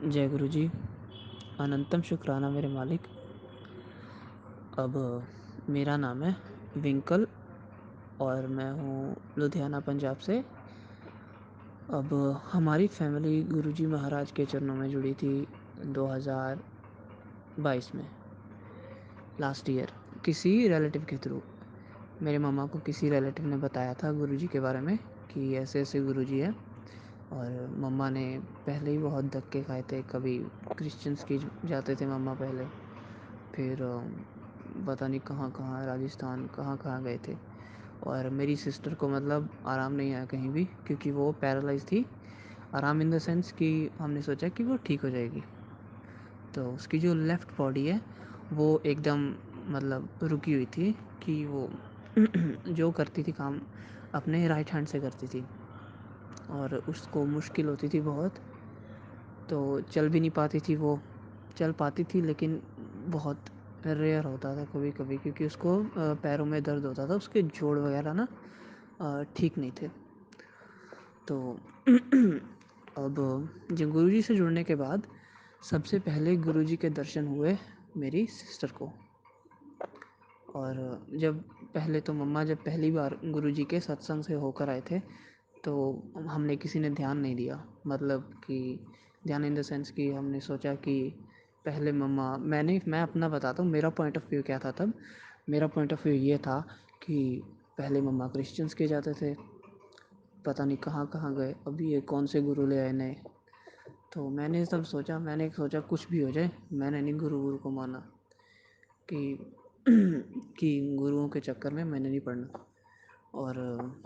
जय गुरु जी। अनंतम शुक्राना मेरे मालिक। अब मेरा नाम है विंकल और मैं हूँ लुधियाना पंजाब से। अब हमारी फैमिली गुरु जी महाराज के चरणों में जुड़ी थी 2022 में, लास्ट ईयर, किसी रिलेटिव के थ्रू। मेरे मामा को किसी रिलेटिव ने बताया था गुरु जी के बारे में कि ऐसे ऐसे गुरु जी है। और मम्मा ने पहले ही बहुत धक्के खाए थे। कभी क्रिश्चियंस की जाते थे मम्मा पहले, फिर पता नहीं कहाँ कहाँ, राजस्थान कहाँ कहाँ गए थे। और मेरी सिस्टर को मतलब आराम नहीं आया कहीं भी, क्योंकि वो पैरालाइज थी। आराम इन द सेंस कि हमने सोचा कि वो ठीक हो जाएगी। तो उसकी जो लेफ़्ट बॉडी है वो एकदम मतलब रुकी हुई थी कि वो जो करती थी काम अपने राइट हैंड से करती थी और उसको मुश्किल होती थी बहुत। तो चल भी नहीं पाती थी वो। चल पाती थी लेकिन बहुत रेयर होता था कभी कभी, क्योंकि उसको पैरों में दर्द होता था। उसके जोड़ वगैरह ना ठीक नहीं थे। तो अब जब गुरुजी से जुड़ने के बाद सबसे पहले गुरुजी के दर्शन हुए मेरी सिस्टर को। और जब पहले तो मम्मा जब पहली बार गुरुजी के सत्संग से होकर आए थे तो हमने किसी ने ध्यान नहीं दिया। मतलब कि ध्यान इन द सेंस कि हमने सोचा कि पहले मम्मा, मैं अपना बताता हूँ मेरा पॉइंट ऑफ व्यू क्या था तब। मेरा पॉइंट ऑफ व्यू ये था कि पहले मम्मा क्रिश्चियंस के जाते थे, पता नहीं कहाँ कहाँ गए, अभी ये कौन से गुरु ले आए नए। तो मैंने सोचा कुछ भी हो जाए, मैंने नहीं गुरु को माना कि कि गुरुओं के चक्कर में मैंने नहीं पढ़ना। और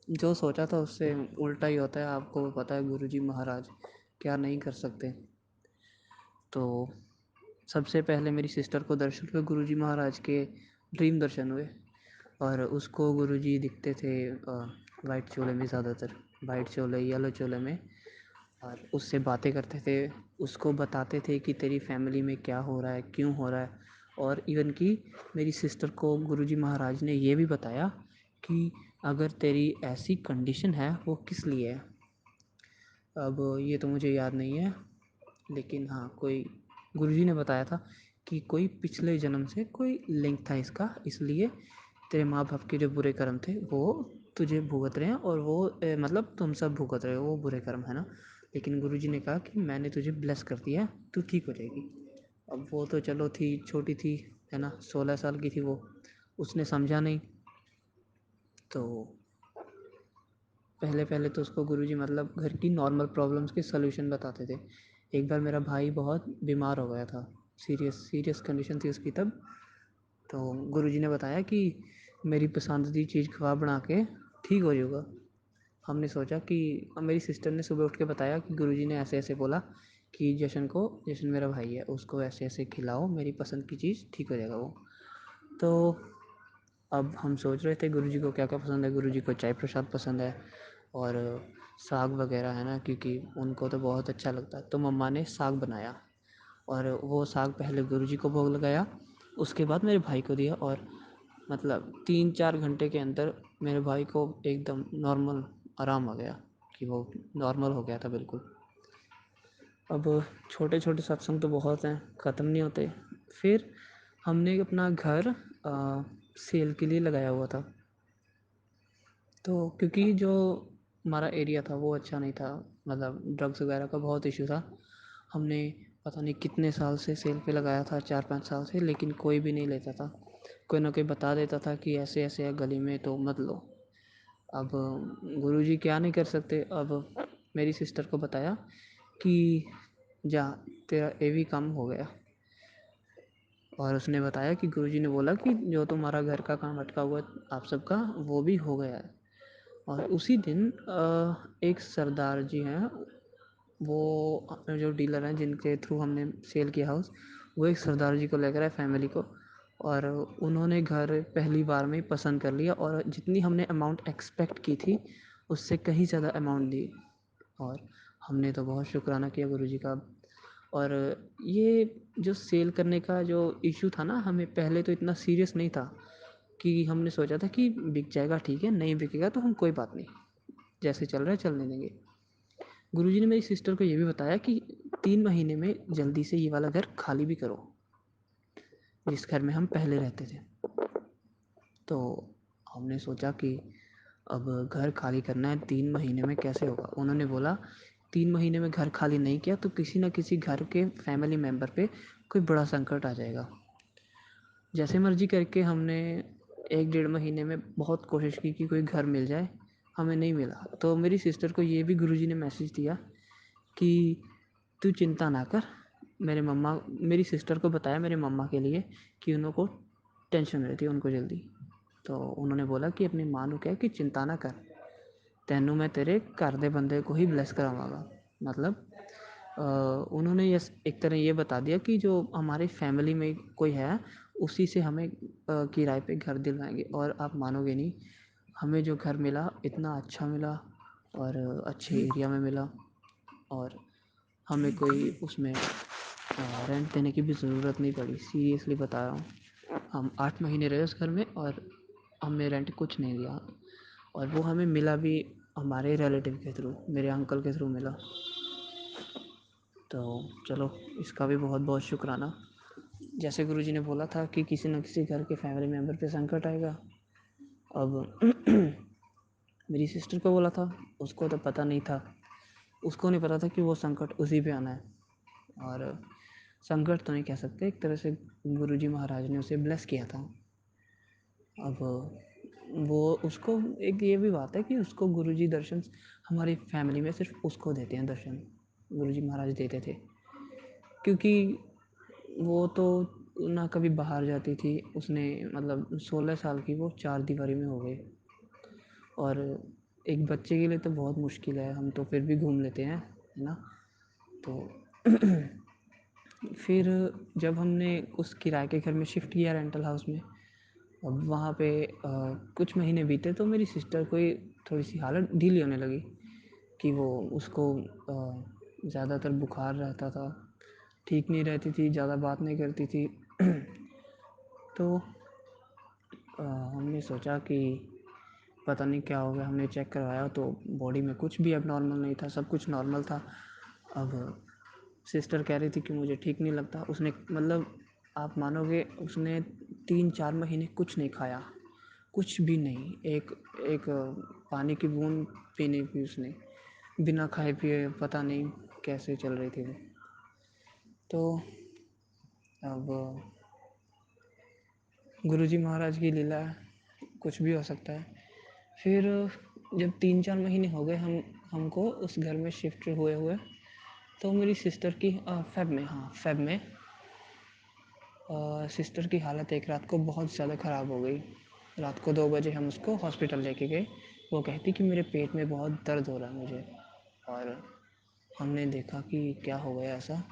जो सोचा था उससे उल्टा ही होता है। आपको पता है गुरुजी महाराज क्या नहीं कर सकते। तो सबसे पहले मेरी सिस्टर को दर्शन हुए गुरुजी महाराज के, ड्रीम दर्शन हुए। और उसको गुरुजी दिखते थे वाइट चोले में, ज़्यादातर वाइट चोले, येलो चोले में। और उससे बातें करते थे, उसको बताते थे कि तेरी फैमिली में क्या हो रहा है, क्यों हो रहा है। और इवन कि मेरी सिस्टर को गुरुजी महाराज ने ये भी बताया कि अगर तेरी ऐसी कंडीशन है वो किस लिए है। अब ये तो मुझे याद नहीं है, लेकिन हाँ कोई गुरुजी ने बताया था कि कोई पिछले जन्म से कोई लिंक था इसका, इसलिए तेरे माँ बाप के जो बुरे कर्म थे वो तुझे भुगत रहे हैं। और वो मतलब तुम सब भुगत रहे हो वो बुरे कर्म, है ना। लेकिन गुरुजी ने कहा कि मैंने तुझे ब्लेस कर दिया है, तू ठीक हो जाएगी। अब वो तो चलो थी, छोटी थी, है ना, 16 साल की थी वो, उसने समझा नहीं। तो पहले पहले तो उसको गुरुजी मतलब घर की नॉर्मल प्रॉब्लम्स के सलूशन बताते थे। एक बार मेरा भाई बहुत बीमार हो गया था, सीरियस सीरियस कंडीशन थी उसकी तब। तो गुरुजी ने बताया कि मेरी पसंदीदा चीज़ खवा बना के ठीक हो जाएगा। हमने सोचा कि मेरी सिस्टर ने सुबह उठ के बताया कि गुरुजी ने ऐसे ऐसे बोला कि जशन मेरा भाई है, उसको ऐसे ऐसे खिलाओ, मेरी पसंद की चीज़ ठीक हो जाएगा वो। तो अब हम सोच रहे थे गुरुजी को क्या क्या पसंद है। गुरुजी को चाय प्रसाद पसंद है और साग वगैरह, है ना, क्योंकि उनको तो बहुत अच्छा लगता है। तो मम्मा ने साग बनाया और वो साग पहले गुरुजी को भोग लगाया, उसके बाद मेरे भाई को दिया। और मतलब 3-4 घंटे के अंदर मेरे भाई को एकदम नॉर्मल आराम आ गया, कि वो नॉर्मल हो गया था बिल्कुल। अब छोटे छोटे सत्संग तो बहुत हैं, ख़त्म नहीं होते। फिर हमने अपना घर सेल के लिए लगाया हुआ था। तो क्योंकि जो हमारा एरिया था वो अच्छा नहीं था, मतलब ड्रग्स वगैरह का बहुत इशू था। हमने पता नहीं कितने साल से सेल पे लगाया था, 4-5 साल से, लेकिन कोई भी नहीं लेता था। कोई ना कोई बता देता था कि ऐसे ऐसे है गली में, तो मत लो। अब गुरुजी क्या नहीं कर सकते। अब मेरी सिस्टर को बताया कि जा, तेरा ये भी काम हो गया। और उसने बताया कि गुरुजी ने बोला कि जो तुम्हारा घर का काम अटका हुआ है आप सबका, वो भी हो गया है। और उसी दिन एक सरदार जी हैं, वो जो डीलर हैं जिनके थ्रू हमने सेल किया हाउस, वो एक सरदार जी को लेकर आए, फैमिली को। और उन्होंने घर पहली बार में ही पसंद कर लिया और जितनी हमने अमाउंट एक्सपेक्ट की थी उससे कहीं ज़्यादा अमाउंट दी। और हमने तो बहुत शुक्राना किया गुरुजी का। और ये जो सेल करने का जो इशू था ना, हमें पहले तो इतना सीरियस नहीं था, कि हमने सोचा था कि बिक जाएगा ठीक है, नहीं बिकेगा तो हम कोई बात नहीं, जैसे चल रहा है चलने देंगे। गुरुजी ने मेरी सिस्टर को ये भी बताया कि 3 महीने में जल्दी से ये वाला घर खाली भी करो, जिस घर में हम पहले रहते थे। तो हमने सोचा कि अब घर खाली करना है, 3 महीने में कैसे होगा? उन्होंने बोला 3 महीने में घर खाली नहीं किया तो किसी न किसी घर के फैमिली मेंबर पे कोई बड़ा संकट आ जाएगा। जैसे मर्जी करके हमने 1 डेढ़ महीने में बहुत कोशिश की कि कोई घर मिल जाए, हमें नहीं मिला। तो मेरी सिस्टर को ये भी गुरुजी ने मैसेज दिया कि तू चिंता ना कर। मेरी सिस्टर को बताया मेरे मम्मा के लिए कि उनको टेंशन रहती है उनको जल्दी। तो उन्होंने बोला कि अपनी माँ को कह कि चिंता ना कर, तैनू मैं तेरे घर दे बंदे को ही ब्लेस करावांगा। मतलब उन्होंने एक तरह ये बता दिया कि जो हमारी फैमिली में कोई है उसी से हमें किराए पे घर दिलवाएंगे। और आप मानोगे नहीं, हमें जो घर मिला इतना अच्छा मिला और अच्छे एरिया में मिला, और हमें कोई उसमें रेंट देने की भी ज़रूरत नहीं पड़ी। सीरियसली बता रहा हूँ, हम 8 महीने रहे उस घर में और हमने रेंट कुछ नहीं दिया। और वो हमें मिला भी हमारे रिलेटिव के थ्रू, मेरे अंकल के थ्रू मिला। तो चलो, इसका भी बहुत बहुत शुक्राना। जैसे गुरुजी ने बोला था कि किसी न किसी घर के फैमिली मेम्बर पे संकट आएगा। अब मेरी सिस्टर को बोला था, उसको तो पता नहीं था, उसको नहीं पता था कि वो संकट उसी पे आना है। और संकट तो नहीं कह सकते, एक तरह से गुरुजी महाराज ने उसे ब्लेस किया था। अब वो उसको एक ये भी बात है कि उसको गुरुजी दर्शन हमारी फैमिली में सिर्फ उसको देते हैं दर्शन, गुरुजी महाराज देते थे। क्योंकि वो तो ना कभी बाहर जाती थी, उसने मतलब 16 साल की वो 4 दीवारी में हो गई। और एक बच्चे के लिए तो बहुत मुश्किल है, हम तो फिर भी घूम लेते हैं, है ना। तो फिर जब हमने उस किराए के घर में शिफ्ट किया रेंटल हाउस में, अब वहाँ पे कुछ महीने बीते तो मेरी सिस्टर को थोड़ी सी हालत ढीली होने लगी कि वो उसको ज़्यादातर बुखार रहता था, ठीक नहीं रहती थी, ज़्यादा बात नहीं करती थी। तो हमने सोचा कि पता नहीं क्या हो गया। हमने चेक करवाया तो बॉडी में कुछ भी अब नॉर्मल नहीं था, सब कुछ नॉर्मल था। अब सिस्टर कह रही थी कि मुझे ठीक नहीं लगता। उसने मतलब आप मानोगे, उसने 3-4 महीने कुछ नहीं खाया, कुछ भी नहीं, एक एक पानी की बूंद भी नहीं पी उसने, बिना खाए पिए पता नहीं कैसे चल रही थी वो। तो अब गुरुजी महाराज की लीला है, कुछ भी हो सकता है। फिर जब 3-4 महीने हो गए हमको उस घर में शिफ्ट हुए, तो मेरी सिस्टर की फेब में सिस्टर की हालत एक रात को बहुत ज़्यादा ख़राब हो गई। रात को 2 बजे हम उसको हॉस्पिटल लेके गए। वो कहती कि मेरे पेट में बहुत दर्द हो रहा है मुझे। और हमने देखा कि क्या हो गया ऐसा।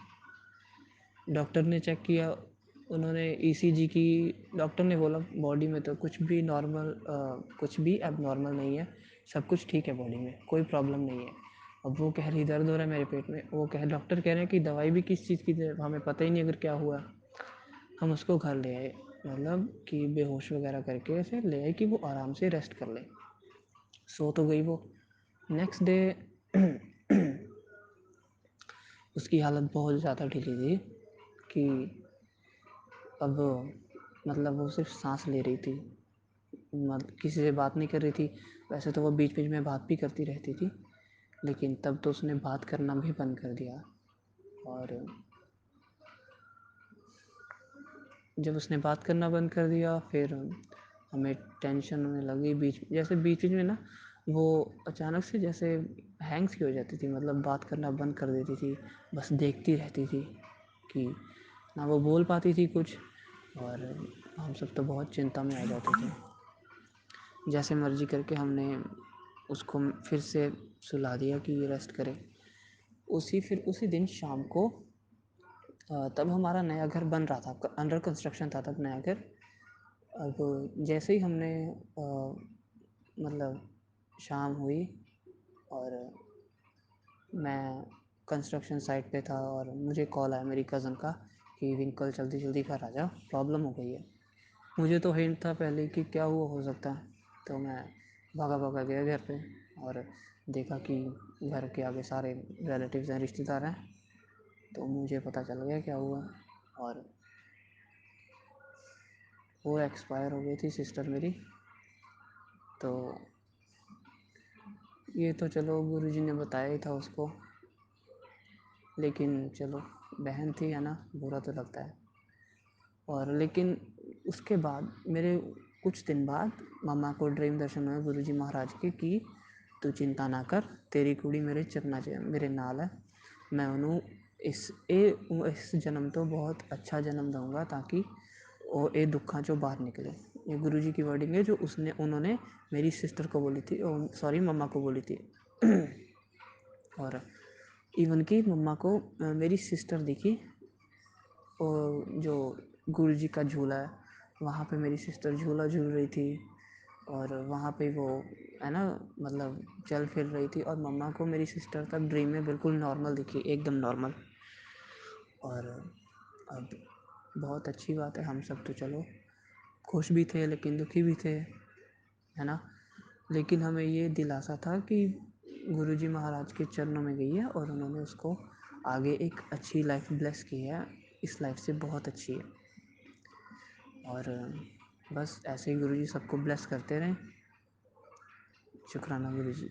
डॉक्टर ने चेक किया, उन्होंने ईसीजी की। डॉक्टर ने बोला बॉडी में तो कुछ भी कुछ भी एबनॉर्मल नहीं है, सब कुछ ठीक है बॉडी में, कोई प्रॉब्लम नहीं है। अब वो कह रही दर्द हो रहा है मेरे पेट में, डॉक्टर कह रहे हैं कि दवाई भी किस चीज़ की दे, हमें पता ही नहीं अगर क्या हुआ। हम उसको घर ले आए, मतलब कि बेहोश वगैरह करके ऐसे ले आए कि वो आराम से रेस्ट कर ले। सो तो गई वो। नेक्स्ट डे उसकी हालत बहुत ज़्यादा ढीली थी कि अब मतलब वो सिर्फ सांस ले रही थी, मतलब किसी से बात नहीं कर रही थी। वैसे तो वो बीच बीच में बात भी करती रहती थी, लेकिन तब तो उसने बात करना भी बंद कर दिया। और जब उसने बात करना बंद कर दिया, फिर हमें टेंशन होने लगी। बीच बीच में ना वो अचानक से जैसे हैंग्स की हो जाती थी, मतलब बात करना बंद कर देती थी, बस देखती रहती थी कि ना वो बोल पाती थी कुछ। और हम सब तो बहुत चिंता में आ जाते थे। जैसे मर्जी करके हमने उसको फिर से सुला दिया कि ये रेस्ट करे। फिर उसी दिन शाम को तब हमारा नया घर बन रहा था, अंडर कंस्ट्रक्शन था तब नया घर। अब जैसे ही हमने मतलब शाम हुई और मैं कंस्ट्रक्शन साइट पे था और मुझे कॉल आया मेरी कज़न का कि विंकल जल्दी जल्दी घर आ जा, प्रॉब्लम हो गई है। मुझे तो हिंट था पहले कि क्या हुआ हो सकता है, तो मैं भागा भागा गया घर पे। और देखा कि घर के आगे सारे रिलेटिव्स हैं, रिश्तेदार हैं, तो मुझे पता चल गया क्या हुआ। और वो एक्सपायर हो गई थी सिस्टर मेरी। तो ये तो चलो गुरुजी ने बताया ही था उसको, लेकिन चलो बहन थी है ना, बुरा तो लगता है। और लेकिन उसके बाद मेरे कुछ दिन बाद मम्मा को ड्रीम दर्शन हुए गुरुजी महाराज के कि तू चिंता ना कर, तेरी कुड़ी मेरे चरना च मेरे नाल है, मैं उन्हों इस जन्म तो बहुत अच्छा जन्म दूंगा ताकि वो ये दुखा चो बाहर निकले। ये गुरुजी की वर्डिंग है जो उन्होंने मेरी सिस्टर को बोली थी, सॉरी मम्मा को बोली थी। और इवन कि मम्मा को मेरी सिस्टर दिखी, और जो गुरुजी का झूला है वहाँ पे मेरी सिस्टर झूला झूल रही थी, और वहाँ पे वो है ना मतलब चल फिर रही थी, और मम्मा को मेरी सिस्टर तब ड्रीम में बिल्कुल नॉर्मल दिखी, एकदम नॉर्मल। और अब बहुत अच्छी बात है, हम सब तो चलो खुश भी थे लेकिन दुखी भी थे, है ना। लेकिन हमें ये दिलासा था कि गुरुजी महाराज के चरणों में गई है और उन्होंने उसको आगे एक अच्छी लाइफ ब्लेस की है, इस लाइफ से बहुत अच्छी है। और बस ऐसे ही गुरुजी सबको ब्लेस करते रहें। शुक्राना गुरुजी।